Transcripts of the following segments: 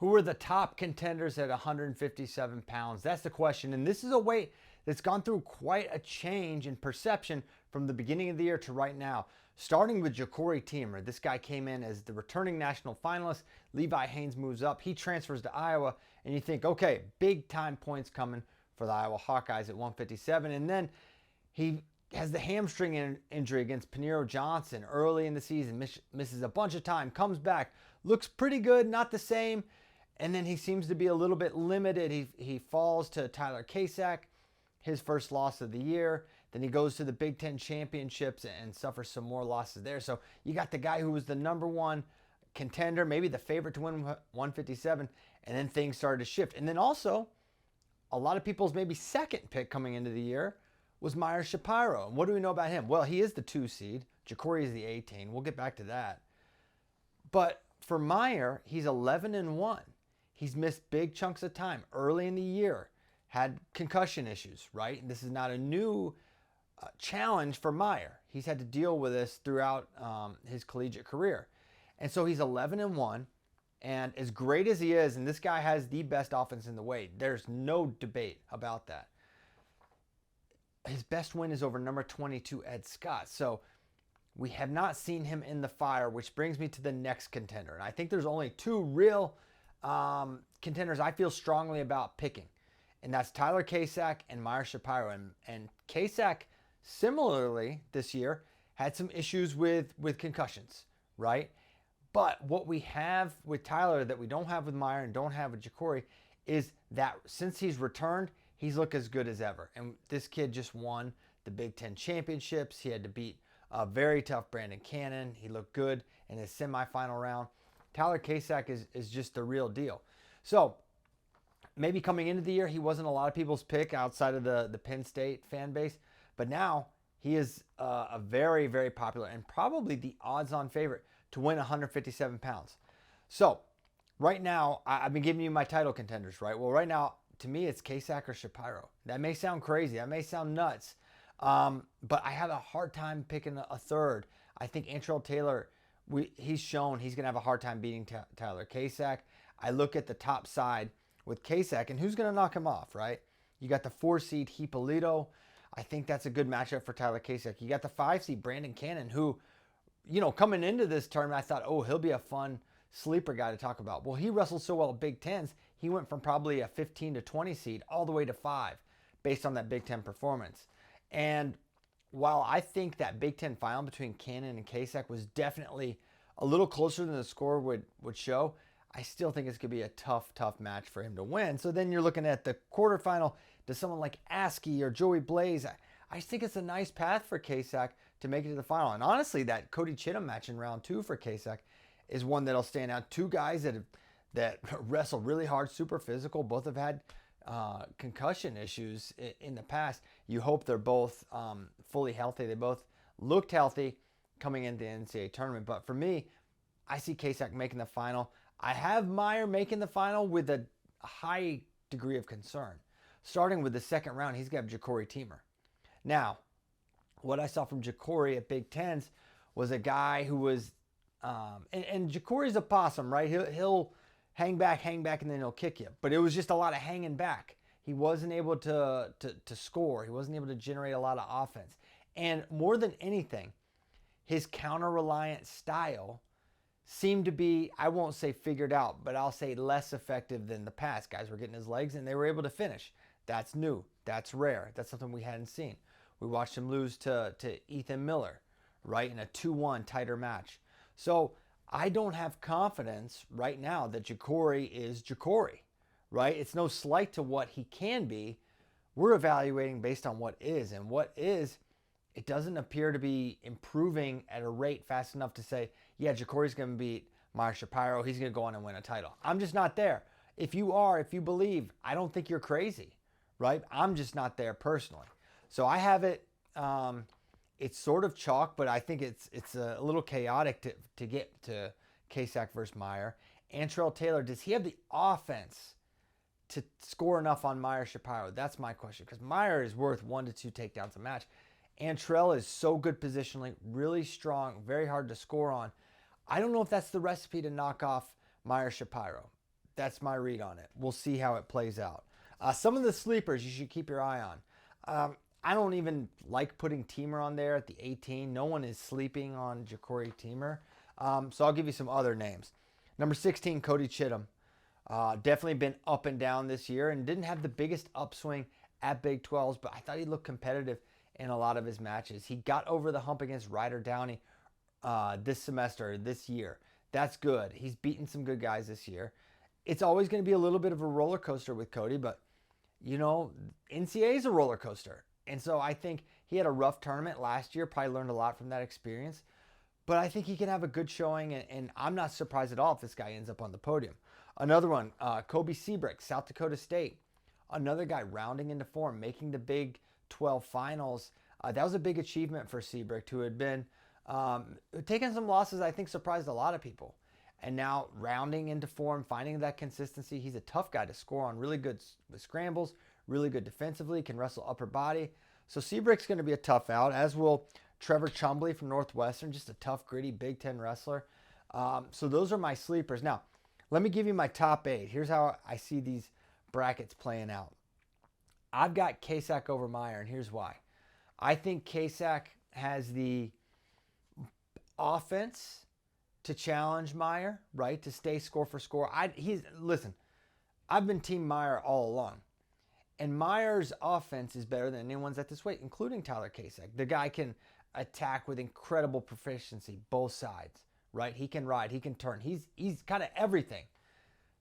Who are the top contenders at 157 pounds? That's the question. And this is a weight that's gone through quite a change in perception from the beginning of the year to right now. Starting with Ja'Cory Teamer. This guy came in as the returning national finalist. Levi Haynes moves up. He transfers to Iowa. And you think, okay, big time points coming for the Iowa Hawkeyes at 157. And then he has the hamstring injury against Paniro Johnson early in the season. Misses a bunch of time. Comes back. Looks pretty good. Not the same. And then he seems to be a little bit limited. He falls to Tyler Kasak, his first loss of the year. Then he goes to the Big Ten championships and suffers some more losses there. So you got the guy who was the number one contender, maybe the favorite to win 157, and then things started to shift. And then also, a lot of people's maybe second pick coming into the year was Meyer Shapiro. And what do we know about him? Well, he is the 2 seed. Ja'Cory is the 18. We'll get back to that. But for Meyer, he's 11-1. He's missed big chunks of time early in the year, had concussion issues, right? And this is not a new challenge for Meyer. He's had to deal with this throughout his collegiate career. And so he's 11-1. And as great as he is, and this guy has the best offense in the weight, there's no debate about that. His best win is over number 22, Ed Scott. So we have not seen him in the fire, which brings me to the next contender. And I think there's only 2 real contenders I feel strongly about picking, and that's Tyler Kasak and Meyer Shapiro. And Kasak, similarly this year, had some issues with concussions, right? But what we have with Tyler that we don't have with Meyer and don't have with Ja'Cory is that since he's returned, he's looked as good as ever. And this kid just won the Big Ten championships. He had to beat a very tough Brandon Cannon. He looked good in his semifinal round. Tyler Kasak is just the real deal. So maybe coming into the year, he wasn't a lot of people's pick outside of the Penn State fan base. But now he is a very, very popular and probably the odds-on favorite to win 157 pounds. So right now, I've been giving you my title contenders, right? Well, right now, to me, it's Kasak or Shapiro. That may sound crazy. That may sound nuts. But I have a hard time picking a third. I think Antrell Taylor, he's shown he's going to have a hard time beating Tyler Kasak. I look at the top side with Kasak, and who's going to knock him off, right? You got the 4 seed Hipólito. I think that's a good matchup for Tyler Kasak. You got the 5 seed Brandon Cannon, who, coming into this tournament, I thought, oh, he'll be a fun sleeper guy to talk about. Well, he wrestled so well at Big Tens, he went from probably a 15 to 20 seed all the way to 5 based on that Big Ten performance. And while I think that Big Ten final between Cannon and Kasak was definitely a little closer than the score would show, I still think it's going to be a tough match for him to win. So then you're looking at the quarterfinal to someone like Askey or Joey Blaze. I just think it's a nice path for Kasak to make it to the final. And honestly, that Cody Chittum match in round 2 for Kasak is one that'll stand out. 2 guys that wrestle really hard, super physical. Both have had concussion issues in the past. You hope they're both fully healthy. They both looked healthy coming into the NCAA tournament. But for me, I see Kasak making the final. I have Meyer making the final with a high degree of concern. Starting with the second round, he's got Ja'Cory Teamer. Now, what I saw from Ja'Cory at Big Tens was a guy who was, and Ja'Cory's a possum, right? He'll hang back, and then he'll kick you. But it was just a lot of hanging back. He wasn't able to score. He wasn't able to generate a lot of offense. And more than anything, his counter-reliant style seemed to be, I won't say figured out, but I'll say less effective than the past. Guys were getting his legs and they were able to finish. That's new. That's rare. That's something we hadn't seen. We watched him lose to Ethan Miller, right, in a 2-1 tighter match. So I don't have confidence right now that Ja'Cory is Ja'Cory, right? It's no slight to what he can be. We're evaluating based on what is, and what is, it doesn't appear to be improving at a rate fast enough to say, yeah, Ja'Cory's going to beat Meyer Shapiro. He's going to go on and win a title. I'm just not there. If you are, if you believe, I don't think you're crazy, right? I'm just not there personally. So I have it, it's sort of chalk, but I think it's a little chaotic to get to Kasak versus Meyer. Antrell Taylor, does he have the offense to score enough on Meyer Shapiro? That's my question, because Meyer is worth 1 to 2 takedowns a match. Antrell is so good positionally, really strong, very hard to score on. I don't know if that's the recipe to knock off Meyer Shapiro. That's my read on it. We'll see how it plays out. Some of the sleepers you should keep your eye on. I don't even like putting Teamer on there at the 18. No one is sleeping on Ja'Cory Teamer. So I'll give you some other names. Number 16, Cody Chittum. Definitely been up and down this year and didn't have the biggest upswing at Big 12s, but I thought he looked competitive in a lot of his matches. He got over the hump against Ryder Downey this year. That's good. He's beaten some good guys this year. It's always going to be a little bit of a roller coaster with Cody, but NCAA is a roller coaster. And so I think he had a rough tournament last year, probably learned a lot from that experience. But I think he can have a good showing, and I'm not surprised at all if this guy ends up on the podium. Another one, Kobe Seabrick, South Dakota State. Another guy rounding into form, making the Big 12 finals. That was a big achievement for Seabrick, who had been taking some losses, I think surprised a lot of people. And now rounding into form, finding that consistency. He's a tough guy to score on, really good with scrambles, really good defensively, can wrestle upper body. So Seabrick's going to be a tough out, as will Trevor Chumbley from Northwestern, just a tough, gritty Big Ten wrestler. So those are my sleepers. Now, let me give you my top 8. Here's how I see these brackets playing out. I've got Kasak over Meyer, and here's why. I think Kasak has the offense to challenge Meyer, right? To stay score for score. Listen, I've been Team Meyer all along. And Meyer's offense is better than anyone's at this weight, including Tyler Kasak. The guy can attack with incredible proficiency, both sides, right? He can ride, he can turn. He's kind of everything.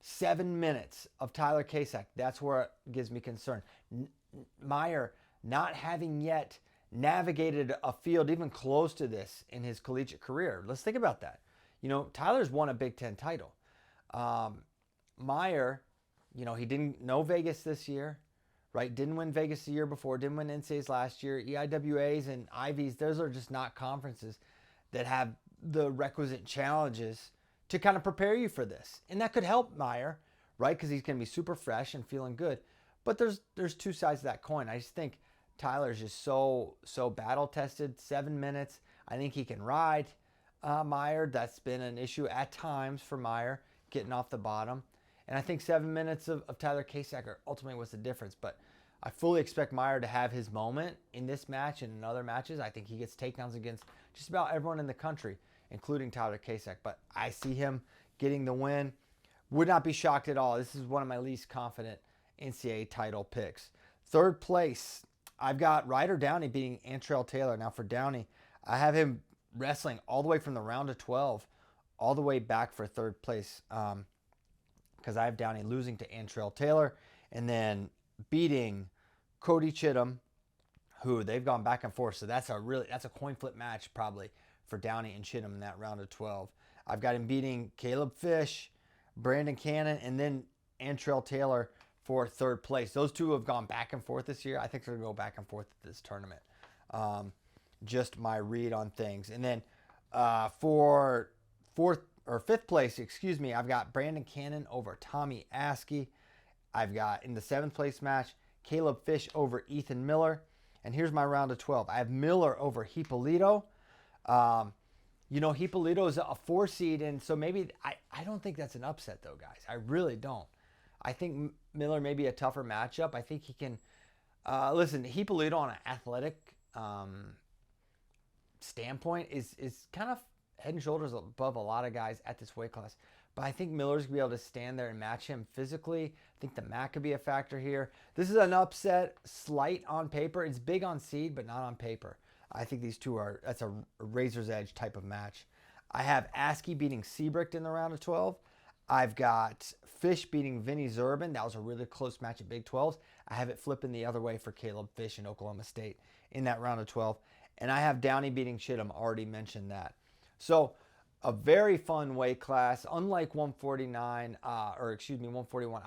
7 minutes of Tyler Kasak, that's where it gives me concern. Meyer not having yet navigated a field even close to this in his collegiate career. Let's think about that. Tyler's won a Big Ten title. Meyer, he didn't know Vegas this year, right? Didn't win Vegas the year before, didn't win NCAAs last year. EIWAs and Ivies, those are just not conferences that have the requisite challenges to kind of prepare you for this. And that could help Meyer, right? Because he's going to be super fresh and feeling good. But there's two sides to that coin. I just think Tyler's just so battle tested. 7 minutes. I think he can ride Meyer. That's been an issue at times for Meyer, getting off the bottom. And I think 7 minutes of Tyler Kasak are ultimately what's the difference. But I fully expect Meyer to have his moment in this match and in other matches. I think he gets takedowns against just about everyone in the country, including Tyler Kasak. But I see him getting the win. Would not be shocked at all. This is one of my least confident NCAA title picks. Third place, I've got Ryder Downey beating Antrell Taylor. Now for Downey, I have him wrestling all the way from the round of 12 all the way back for third place, because I have Downey losing to Antrell Taylor and then beating Cody Chittum, who they've gone back and forth. So that's a coin flip match probably for Downey and Chittum in that round of 12. I've got him beating Caleb Fish, Brandon Cannon, and then Antrell Taylor for third place. Those two have gone back and forth this year. I think they're going to go back and forth at this tournament. Just my read on things. And then for fifth place, I've got Brandon Cannon over Tommy Askey. I've got, in the 7th place match, Caleb Fish over Ethan Miller. And here's my round of 12. I have Miller over Hippolito. Hippolito is a 4 seed, and so maybe I don't think that's an upset, though, guys. I really don't. I think Miller may be a tougher matchup. I think he can listen. Hippolito on an athletic standpoint is kind of head and shoulders above a lot of guys at this weight class. But I think Miller's going to be able to stand there and match him physically. I think the mat could be a factor here. This is an upset, slight on paper. It's big on seed, but not on paper. I think these two that's a razor's edge type of match. I have Askey beating Seabrick in the round of 12. I've got Fish beating Vinny Zerbin. That was a really close match at Big 12s. I have it flipping the other way for Caleb Fish in Oklahoma State in that round of 12. And I have Downey beating Chittum. Already mentioned that. So a very fun weight class. Unlike 141,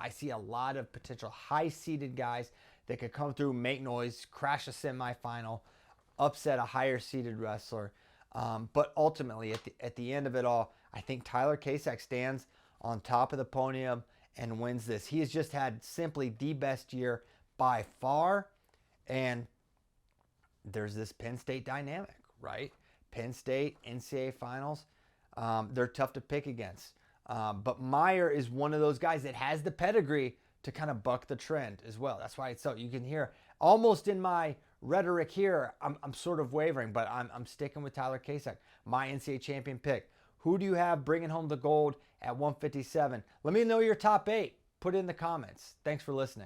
I see a lot of potential high-seeded guys that could come through, make noise, crash a semifinal, upset a higher-seeded wrestler. But ultimately, at the end of it all, I think Tyler Kasak stands on top of the podium and wins this. He has just had simply the best year by far. And there's this Penn State dynamic, right? Penn State, NCAA finals. They're tough to pick against. But Meyer is one of those guys that has the pedigree to kind of buck the trend as well. That's why it's so, you can hear almost in my rhetoric here, I'm sort of wavering, but I'm sticking with Tyler Kasich, my NCAA champion pick. Who do you have bringing home the gold at 157? Let me know your top 8. Put it in the comments. Thanks for listening.